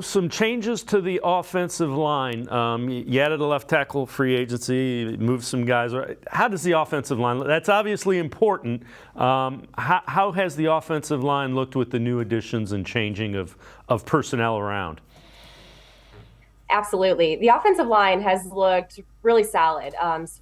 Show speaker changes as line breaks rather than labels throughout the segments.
Some changes to the offensive line. You added a left tackle free agency, moved some guys. How does the offensive line look? That's obviously important. How has the offensive line looked with the new additions and changing of personnel around?
Absolutely. The offensive line has looked really solid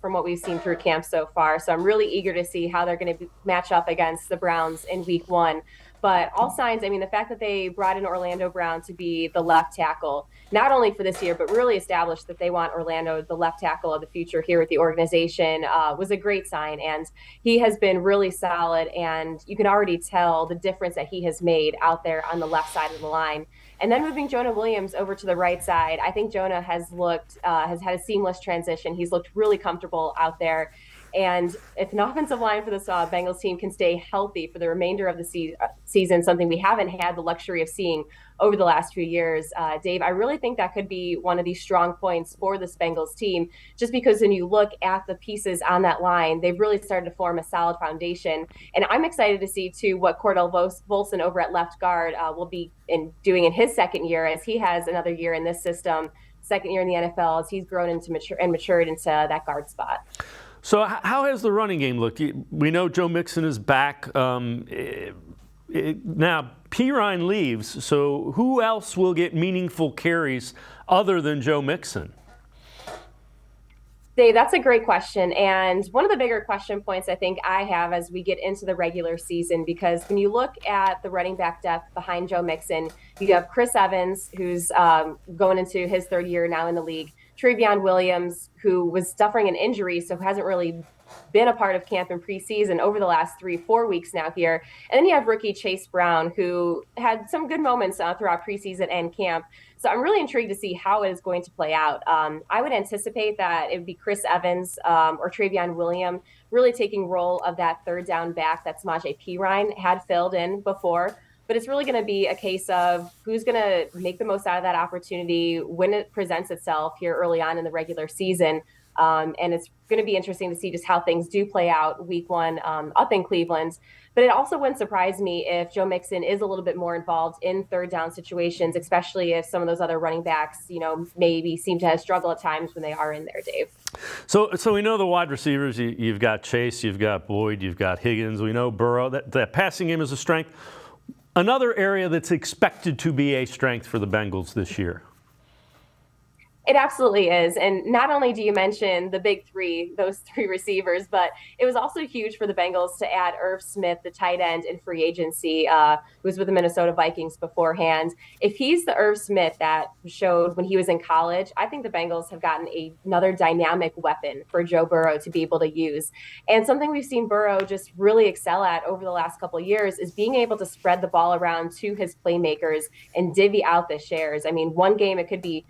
from what we've seen through camp so far. So I'm really eager to see how they're going to match up against the Browns in week one. But all signs, I mean, the fact that they brought in Orlando Brown to be the left tackle, not only for this year, but really established that they want Orlando, the left tackle of the future here with the organization, was a great sign. And he has been really solid. And you can already tell the difference that he has made out there on the left side of the line. And then moving Jonah Williams over to the right side, I think Jonah has had a seamless transition. He's looked really comfortable out there. And if an offensive line for this Bengals team can stay healthy for the remainder of the season, something we haven't had the luxury of seeing over the last few years, Dave, I really think that could be one of these strong points for this Bengals team, just because when you look at the pieces on that line, they've really started to form a solid foundation. And I'm excited to see, too, what Cordell Volson over at left guard will be doing in his second year, as he has another year in this system, second year in the NFL, as he's grown into matured into that guard spot.
So how has the running game looked? We know Joe Mixon is back. Now, Pirine leaves, so who else will get meaningful carries other than Joe Mixon?
Dave, that's a great question. And one of the bigger question points I think I have as we get into the regular season, because when you look at the running back depth behind Joe Mixon, you have Chris Evans, who's going into his third year now in the league, Trevion Williams, who was suffering an injury, so hasn't really been a part of camp in preseason over the last 3-4 weeks now here. And then you have rookie Chase Brown, who had some good moments throughout preseason and camp. So I'm really intrigued to see how it is going to play out. I would anticipate that it would be Chris Evans or Trevion Williams really taking role of that third down back that Samaje Perine had filled in before. But it's really going to be a case of who's going to make the most out of that opportunity when it presents itself here early on in the regular season. And it's going to be interesting to see just how things do play out week one up in Cleveland. But it also wouldn't surprise me if Joe Mixon is a little bit more involved in third down situations, especially if some of those other running backs, maybe seem to struggle at times when they are in there, Dave.
So we know the wide receivers. You've got Chase, you've got Boyd, you've got Higgins. We know Burrow. That passing game is a strength. Another area that's expected to be a strength for the Bengals this year.
It absolutely is. And not only do you mention the big three, those three receivers, but it was also huge for the Bengals to add Irv Smith, the tight end in free agency, who was with the Minnesota Vikings beforehand. If he's the Irv Smith that showed when he was in college, I think the Bengals have gotten another dynamic weapon for Joe Burrow to be able to use. And something we've seen Burrow just really excel at over the last couple of years is being able to spread the ball around to his playmakers and divvy out the shares. I mean, one game it could be,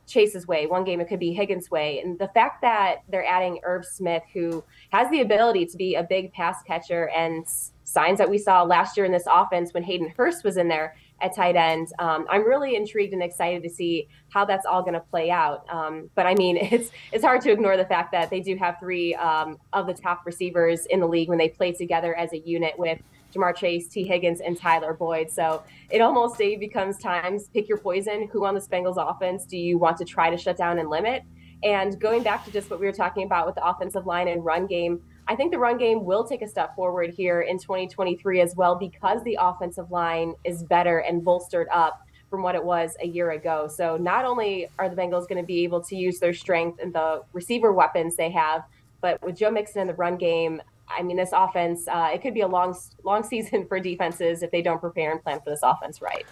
Chase's way. One game it could be Higgins' way. And the fact that they're adding Irv Smith, who has the ability to be a big pass catcher, and signs that we saw last year in this offense when Hayden Hurst was in there at tight end, I'm really intrigued and excited to see how that's all going to play out. But I mean, it's hard to ignore the fact that they do have three of the top receivers in the league when they play together as a unit with Jamar Chase, T. Higgins, and Tyler Boyd. So it almost, Dave, becomes times pick your poison. Who on the Bengals offense do you want to try to shut down and limit? And going back to just what we were talking about with the offensive line and run game, I think the run game will take a step forward here in 2023 as well, because the offensive line is better and bolstered up from what it was a year ago. So not only are the Bengals going to be able to use their strength and the receiver weapons they have, but with Joe Mixon in the run game, I mean, this offense, it could be a long season for defenses if they don't prepare and plan for this offense right.